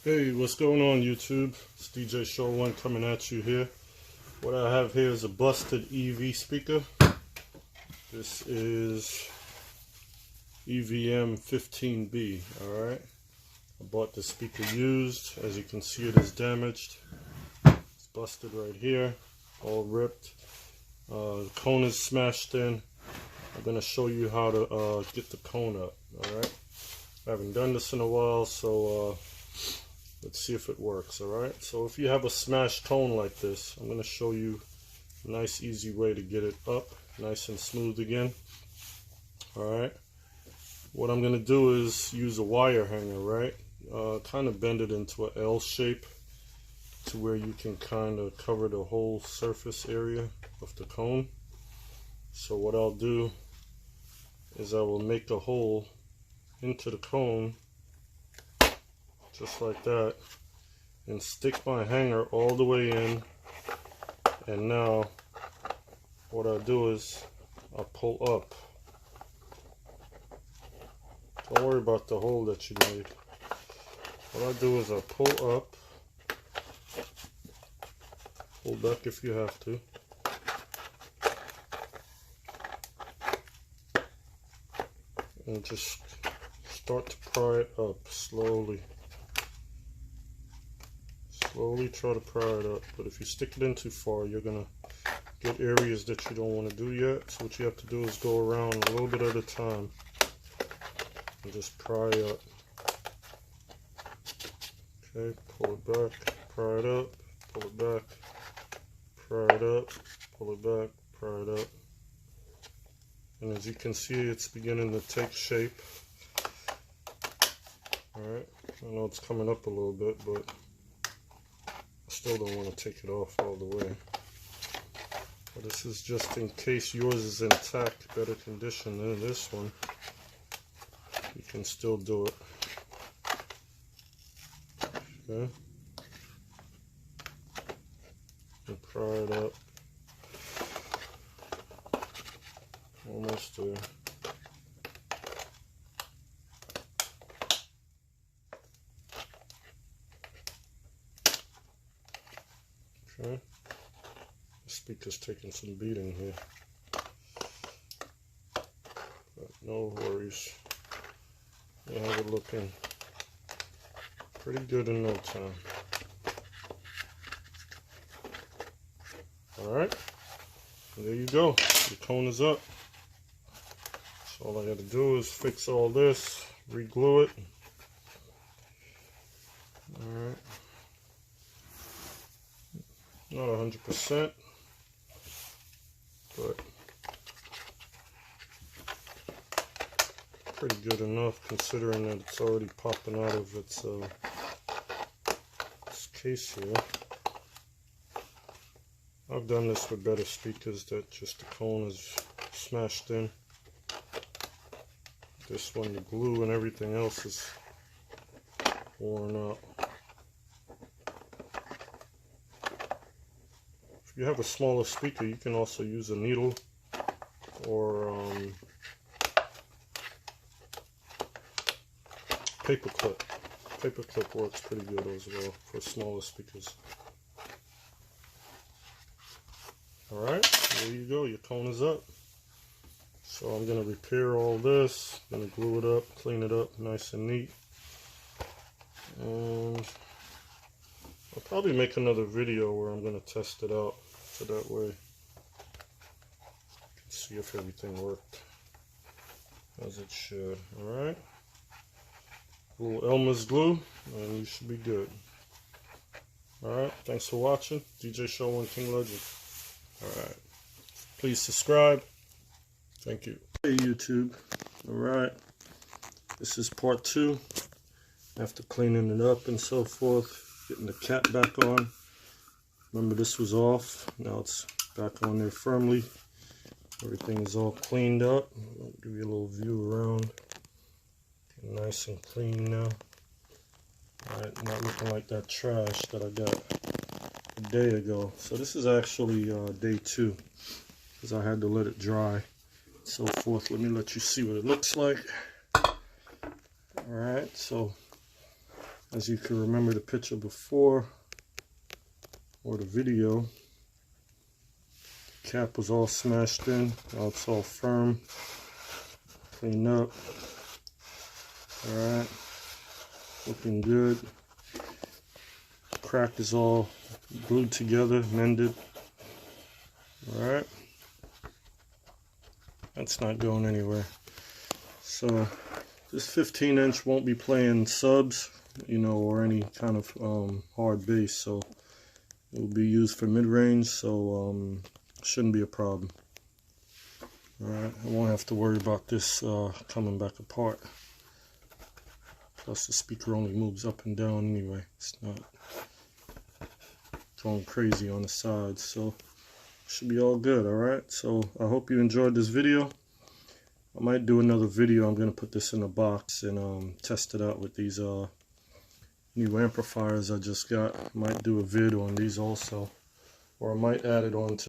Hey, what's going on YouTube? It's DJ Show 1 coming at you here. What I have here is a busted EV speaker. This is EVM 15B, alright? I bought this speaker used. As you can see, it is damaged. It's busted right here, all ripped. The cone is smashed in. I'm going to show you how to get the cone up, alright? I haven't done this in a while, so let's see if it works, alright? So if you have a smashed cone like this, I'm going to show you a nice easy way to get it up, nice and smooth again. Alright, what I'm going to do is use a wire hanger, right? Kind of bend it into an L shape to where you can kind of cover the whole surface area of the cone. So what I'll do is I will make a hole into the cone just like that and stick my hanger all the way in, and now what I do is I pull up. Don't worry about the hole that you made. What I do is I pull up, pull back if you have to, and just start to pry it up slowly. Slowly try to pry it up, but if you stick it in too far, you're gonna get areas that you don't want to do yet. So what you have to do is go around a little bit at a time and just pry up. Okay, pull it back, pry it up, pull it back, pry it up, pull it back, pry it up. And as you can see, it's beginning to take shape. Alright, I know it's coming up a little bit, but I still don't want to take it off all the way. But this is just in case yours is intact, better condition than this one. You can still do it. Okay. And pry it up. Almost there. Okay. The speaker's taking some beating here, but no worries. You have it looking pretty good in no time. Alright, there you go. The cone is up. So all I got to do is fix all this, re-glue it. Alright. Not 100%, but pretty good enough considering that it's already popping out of its case here. I've done this with better speakers that just the cone is smashed in. This one, the glue and everything else is worn out. If you have a smaller speaker, you can also use a needle or paper clip. Paper clip works pretty good as well for smaller speakers. Alright, there you go, your cone is up. So I'm going to repair all this, I'm going to glue it up, clean it up nice and neat. And I'll probably make another video where I'm going to test it out, so that way you can see if everything worked as it should. Alright, a little Elmer's glue and you should be good. Alright, thanks for watching. DJ Show 1 King Legend. Alright, please subscribe. Thank you. Hey YouTube. Alright, this is part 2. After cleaning it up and so forth, getting the cap back on. Remember, this was off, now it's back on there firmly. Everything is all cleaned up. I'll give you a little view around. Nice and clean now. Alright, not looking like that trash that I got a day ago. So this is actually day 2, because I had to let it dry, so forth. Let me let you see what it looks like. Alright, so As you can remember the picture before, or the video, the cap was all smashed in. Now it's all firm, cleaned up. Alright, looking good. Crack is all glued together, mended. Alright, that's not going anywhere. So this 15-inch won't be playing subs, you know, or any kind of hard bass, so it will be used for mid-range, so shouldn't be a problem. Alright, I won't have to worry about this coming back apart. Plus the speaker only moves up and down anyway. It's not going crazy on the sides, so should be all good. Alright, so I hope you enjoyed this video. I might do another video. I'm going to put this in a box and test it out with these new amplifiers I just got. I might do a vid on these also, or I might add it on to